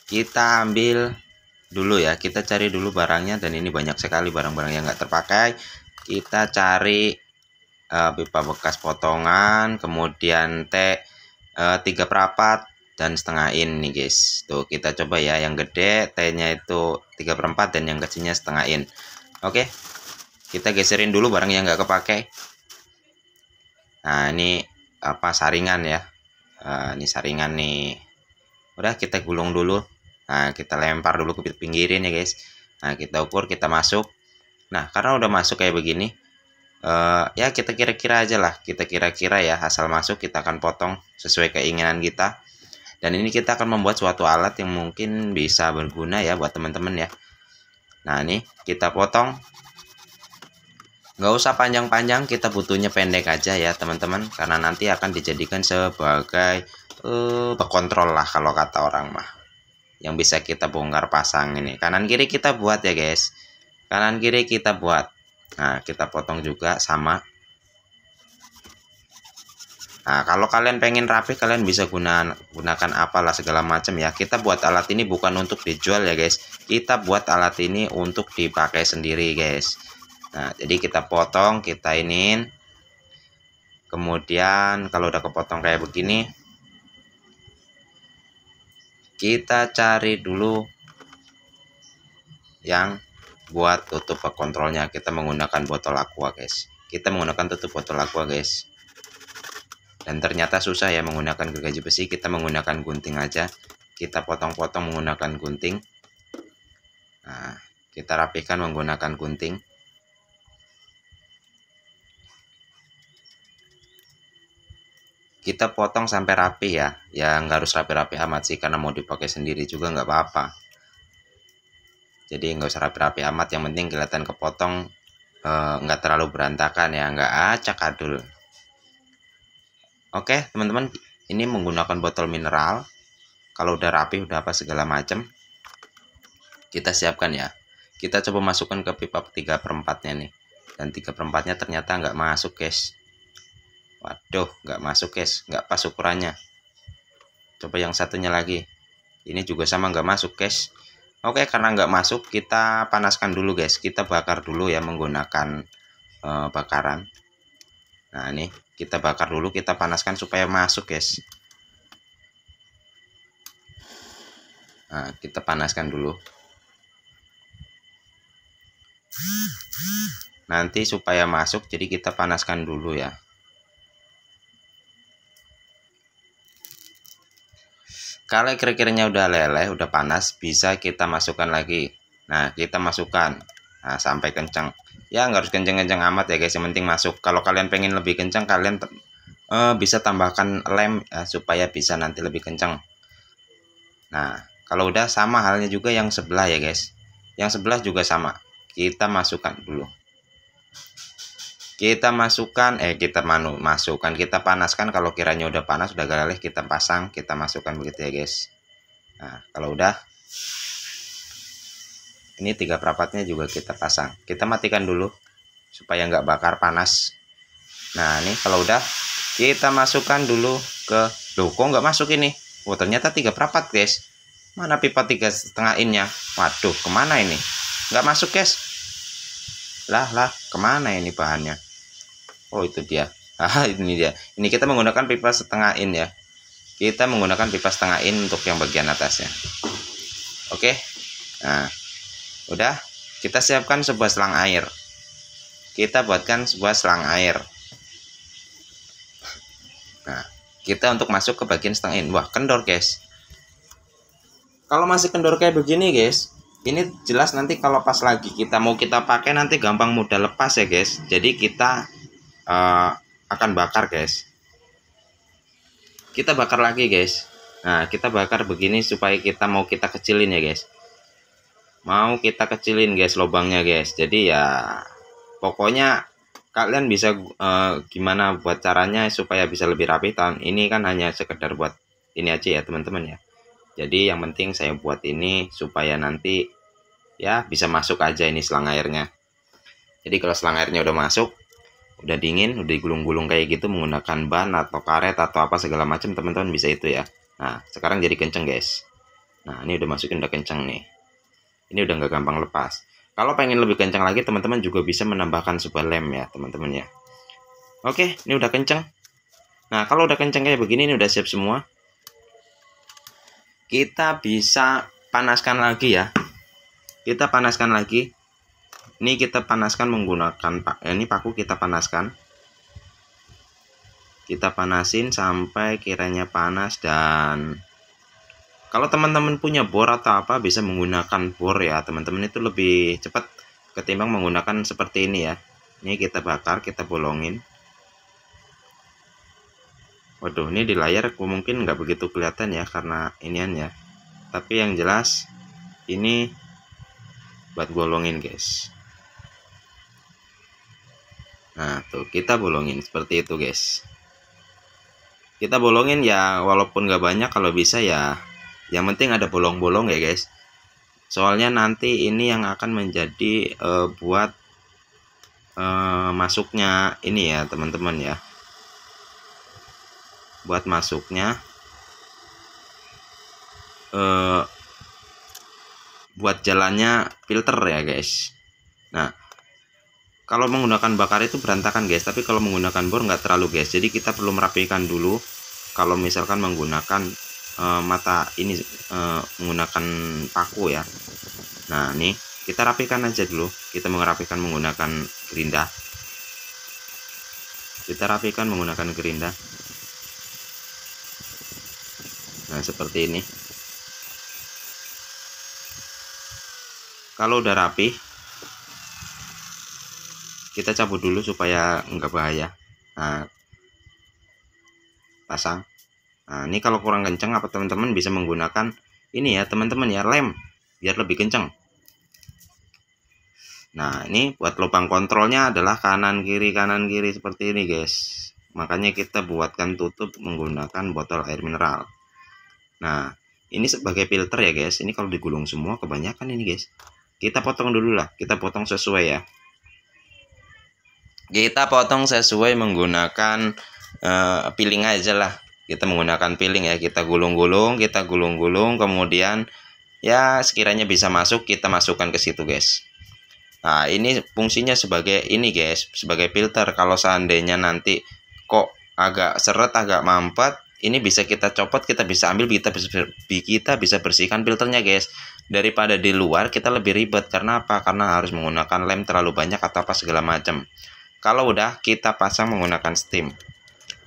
Kita ambil dulu ya, kita cari dulu barangnya, dan ini banyak sekali barang-barang yang nggak terpakai. Kita cari pipa bekas potongan, kemudian T 3/4 dan setengah in nih guys. Tuh kita coba ya, yang gede T nya itu 3/4 dan yang kecilnya setengah in. Oke, kita geserin dulu barang yang nggak kepakai. Nah ini apa, saringan ya. Ini saringan nih, udah kita gulung dulu. Nah kita lempar dulu ke pinggirin ya guys. Nah kita ukur, kita masuk. Nah karena udah masuk kayak begini, ya kita kira-kira aja lah, kita kira-kira ya, asal masuk kita akan potong sesuai keinginan kita. Dan ini kita akan membuat suatu alat yang mungkin bisa berguna ya buat teman-teman ya. Nah ini kita potong, nggak usah panjang-panjang, kita butuhnya pendek aja ya teman-teman, karena nanti akan dijadikan sebagai pekontrol lah kalau kata orang mah, yang bisa kita bongkar pasang. Ini kanan kiri kita buat ya guys, kanan kiri kita buat. Nah kita potong juga sama. Nah kalau kalian pengen rapi, kalian bisa gunakan apalah segala macam ya. Kita buat alat ini bukan untuk dijual ya guys, kita buat alat ini untuk dipakai sendiri guys. Nah jadi kita potong, kita iniin, kemudian kalau udah kepotong kayak begini, kita cari dulu yang buat tutup kontrolnya. Kita menggunakan botol aqua guys, kita menggunakan tutup botol aqua guys. Dan ternyata susah ya menggunakan gergaji besi, kita menggunakan gunting aja. Kita potong-potong menggunakan gunting. Nah kita rapikan menggunakan gunting. Kita potong sampai rapi ya, nggak harus rapi-rapi amat sih, karena mau dipakai sendiri juga nggak apa-apa. Jadi nggak usah rapi-rapi amat, yang penting kelihatan kepotong, nggak terlalu berantakan ya, nggak acak adul. Oke teman-teman, ini menggunakan botol mineral. Kalau udah rapi, udah apa segala macam, kita siapkan ya. Kita coba masukkan ke pipa 3/4 nya nih, dan 3/4 nya ternyata nggak masuk guys. Waduh, nggak masuk guys, nggak pas ukurannya. Coba yang satunya lagi, ini juga sama nggak masuk guys. Oke, karena nggak masuk, kita panaskan dulu guys, kita bakar dulu ya menggunakan bakaran. Nah ini kita bakar dulu, kita panaskan supaya masuk guys. Nah kita panaskan dulu, nanti supaya masuk, jadi kita panaskan dulu ya. Kalau kira-kiranya udah leleh, udah panas, bisa kita masukkan lagi. Nah kita masukkan, nah sampai kencang ya, nggak harus kenceng-kenceng amat ya guys, yang penting masuk. Kalau kalian pengen lebih kencang, kalian bisa tambahkan lem supaya bisa nanti lebih kencang. Nah kalau udah, sama halnya juga yang sebelah ya guys, yang sebelah juga sama, kita masukkan dulu. Kita masukkan, kita panaskan. Kalau kiranya udah panas, udah galih, kita pasang, kita masukkan begitu ya guys. Nah kalau udah, ini 3/4-nya juga kita pasang. Kita matikan dulu supaya nggak bakar panas. Nah ini kalau udah, kita masukkan dulu ke, loh kok nggak masuk ini. Oh ternyata 3/4 guys. Mana pipa 3,5 innya? Waduh, kemana ini? Nggak masuk guys. Lah kemana ini bahannya? Oh itu dia. Ini dia. Ini kita menggunakan pipa setengah in ya. Kita menggunakan pipa setengah in untuk yang bagian atasnya. Oke. Nah, udah, kita siapkan sebuah selang air. Kita buatkan sebuah selang air. Nah, kita untuk masuk ke bagian setengah in. Wah, kendor guys. Kalau masih kendor kayak begini guys, ini jelas nanti kalau pas lagi kita mau kita pakai, nanti gampang mudah lepas ya guys. Jadi kita akan bakar guys, kita bakar lagi guys. Nah kita bakar begini supaya kita mau kita kecilin ya guys, mau kita kecilin guys lubangnya guys. Jadi ya pokoknya kalian bisa gimana buat caranya supaya bisa lebih rapi. Tahun ini kan hanya sekedar buat ini aja ya teman-teman ya. Jadi yang penting saya buat ini supaya nanti ya bisa masuk aja ini selang airnya. Jadi kalau selang airnya udah masuk, udah dingin, udah digulung-gulung kayak gitu menggunakan ban atau karet atau apa segala macam, teman-teman bisa itu ya. Nah, sekarang jadi kenceng guys. Nah, ini udah masukin, udah kenceng nih. Ini udah nggak gampang lepas. Kalau pengen lebih kencang lagi, teman-teman juga bisa menambahkan sebuah lem ya, teman-teman ya. Oke, ini udah kenceng. Nah, kalau udah kenceng kayak begini, ini udah siap semua. Kita bisa panaskan lagi ya. Kita panaskan lagi. Ini kita panaskan menggunakan ini paku, kita panaskan. Kita panasin sampai kiranya panas, dan kalau teman-teman punya bor atau apa bisa menggunakan bor ya, teman-teman, itu lebih cepat ketimbang menggunakan seperti ini ya. Ini kita bakar, kita bolongin. Waduh, ini di layar mungkin nggak begitu kelihatan ya karena inian ya. Tapi yang jelas ini buat bolongin guys. Nah tuh, kita bolongin seperti itu guys. Kita bolongin ya, walaupun nggak banyak, kalau bisa ya yang penting ada bolong-bolong ya guys. Soalnya nanti ini yang akan menjadi buat masuknya ini ya teman-teman ya. Buat masuknya buat jalannya filter ya guys. Nah, kalau menggunakan bakar itu berantakan guys, tapi kalau menggunakan bor nggak terlalu guys. Jadi kita perlu merapikan dulu. Kalau misalkan menggunakan mata ini menggunakan paku ya. Nah, nih kita rapikan aja dulu. Kita merapikan menggunakan gerinda. Kita rapikan menggunakan gerinda. Nah, seperti ini. Kalau udah rapi, kita cabut dulu supaya nggak bahaya. Nah, pasang. Nah, ini kalau kurang kenceng apa teman-teman bisa menggunakan ini ya teman-teman ya, lem biar lebih kenceng. Nah, ini buat lubang kontrolnya adalah kanan kiri seperti ini guys. Makanya kita buatkan tutup menggunakan botol air mineral. Nah, ini sebagai filter ya guys. Ini kalau digulung semua kebanyakan ini guys. Kita potong dulu lah, kita potong sesuai ya. Kita potong sesuai menggunakan piling aja lah. Kita menggunakan piling ya, kita gulung-gulung, kemudian ya sekiranya bisa masuk kita masukkan ke situ guys. Nah, ini fungsinya sebagai ini guys, sebagai filter. Kalau seandainya nanti kok agak seret, agak mampet, ini bisa kita copot, kita bisa ambil, kita bisa bersihkan filternya guys. Daripada di luar kita lebih ribet. Karena apa? Karena harus menggunakan lem terlalu banyak atau apa segala macam. Kalau udah kita pasang menggunakan steam.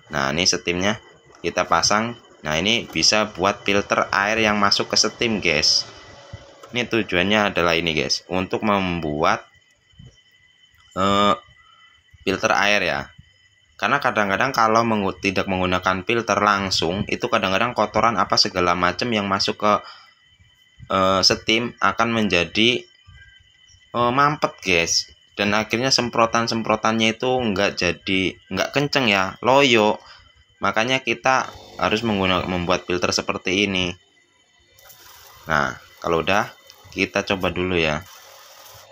Nah, ini steamnya kita pasang. Nah, ini bisa buat filter air yang masuk ke steam guys. Ini tujuannya adalah ini guys, untuk membuat filter air ya. Karena kadang-kadang kalau tidak menggunakan filter langsung, itu kadang-kadang kotoran apa segala macam yang masuk ke steam akan menjadi mampet guys. Dan akhirnya semprotannya itu nggak kenceng ya, loyo. Makanya kita harus membuat filter seperti ini. Nah, kalau udah kita coba dulu ya.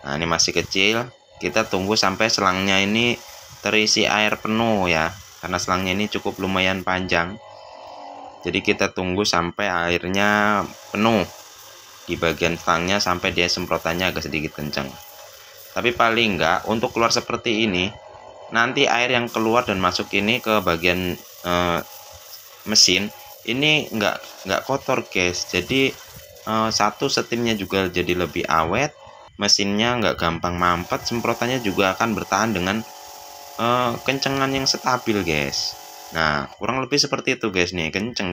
Nah, ini masih kecil, kita tunggu sampai selangnya ini terisi air penuh ya, karena selangnya ini cukup lumayan panjang. Jadi kita tunggu sampai airnya penuh di bagian selangnya, sampai dia semprotannya agak sedikit kencang. Tapi paling enggak untuk keluar seperti ini, nanti air yang keluar dan masuk ini ke bagian mesin ini enggak kotor guys. Jadi satu, steamnya juga jadi lebih awet, mesinnya nggak gampang mampet, semprotannya juga akan bertahan dengan kencengan yang stabil guys. Nah, kurang lebih seperti itu guys nih, kenceng.